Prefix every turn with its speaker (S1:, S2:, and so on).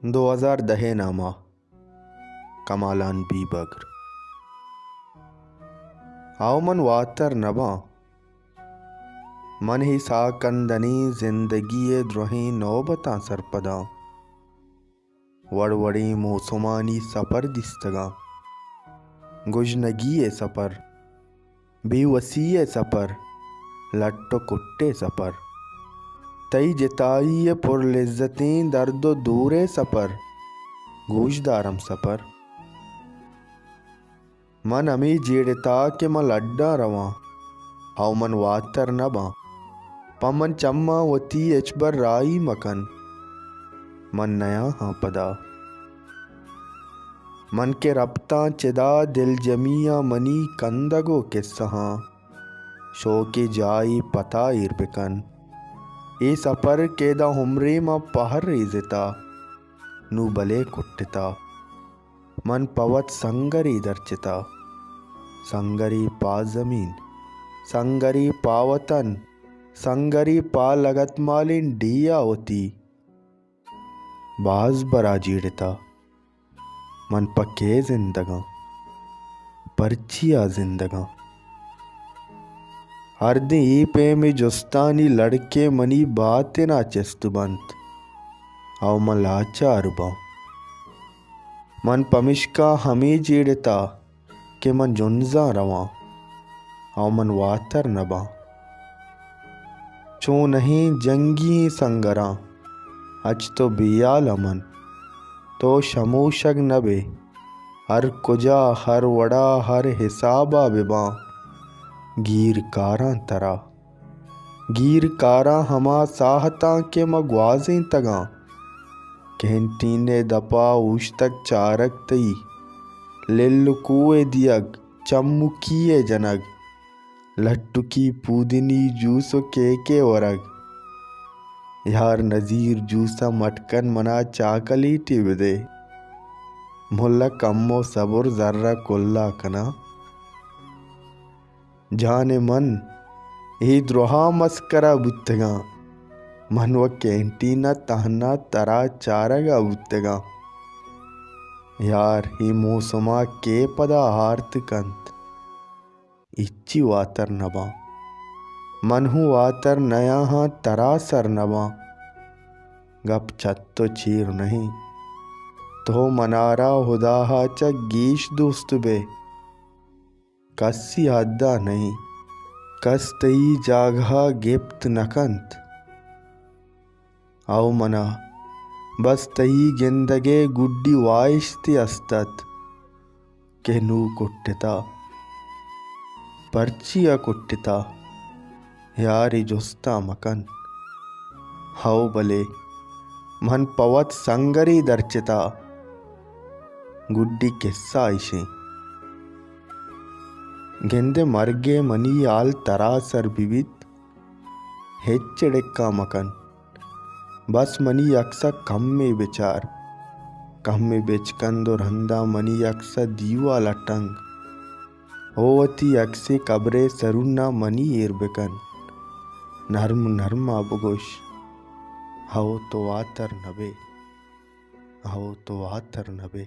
S1: 2010 नामा कमालान बी बकर आओ मन वातर नबा मन ही साकंदनी जिंदगी द्रोही नौबता सरपदा वड़वड़ी मौसुमानी सफर दिस्तगा गुजनगी सफर बेवसी सफर लट्टो कुट्टे सफर तई जिताई पुरलिज्जतें दर्दो दूरे सफर गूजदारम सफर मन अमी जेड़ता के मन लड्डा रवा हाउ मन वातर नबा पमन चम्मा वती एचबर राई मकन मन नया हाँ पदा मन के रब्ता चिदा दिल जमिया मनी कंदगो के सहा शो के जाई पता इरबिकन ए सफर केदा हुमरे मा पहर रिजिता नु बले कुट्टिता मन पवत संगरी दर्चिता संगरी पा जमीन संगरी पावतन संगरी पा लगत मालिन डिया होती बाज बरा जीड़ता मन पके जिंदगा परचिया जिंदगा हर दिन ई पे में जुस्तानी लड़के मनी बात ना चेस्त बंत आओ मन लाचार बा मन पमिश्का हमें जीड़ता के मन जुन्जा रवा आओ मन वातर नबा चो नहीं जंगी संगरा अच तो बियाल अमन तो शमूशग नबे हर कुजा हर वड़ा हर हिसाबा बिबा गीर कारा तरा गीर कारा हमा साहता के मगवाजें तगा कहटीने दपा उश तक चारक तई लिल्लुकुए दियग चम्मुकिए जनग लट्टुकी पूदिनी जूसो के वरग यार नज़ीर जूसा मटकन मना चाकली टिबदे मुल्ला कम्मो सबुर जर्रा कुल्ला कना जाने मन ही द्रोहा मस्करा बुत्तगा मन व कैंटीना तहना तरा चारगा बुत्तगा यार ही मौसमा के पदा हार्त कंत इच्ची वातर नबा मन हूँ वातर नया हाँ तरा सर नबा गप छत्तो चीर नहीं तो मनारा हुदाहा च गीश दोस्त बे कस्सी हद्दा नहीं कस तई जागहा गिप्त नकंत आओ मना बस तई जिंदगे गुड्डी वाइश्ति अस्तत के नू कुट्टिता पर्चिया कुट्टिता यारी जुस्ता मकन हाउ बले मन पवत संगरी दर्चिता गुड्डी किस्सा इशे ಗೆಂದೆ ಮರ್ಗೆ ಮನಿಯಾಲ್ ತರಾಸರ್ ಬಿವಿತ್ ಹೆಚ್ಚೆಡೆಕ್ಕ ಮಕನ್ बस मनी अक्सा कम्मे बेचार कम्मे बेचकंद और हंदा मनी अक्सा दीवा लटंग होवती अक्से कब्रे सरुन्ना मनी एरबेकन नर्म नर्म अबगोश हाओ तो वातर नबे हाओ तो वातर नबे।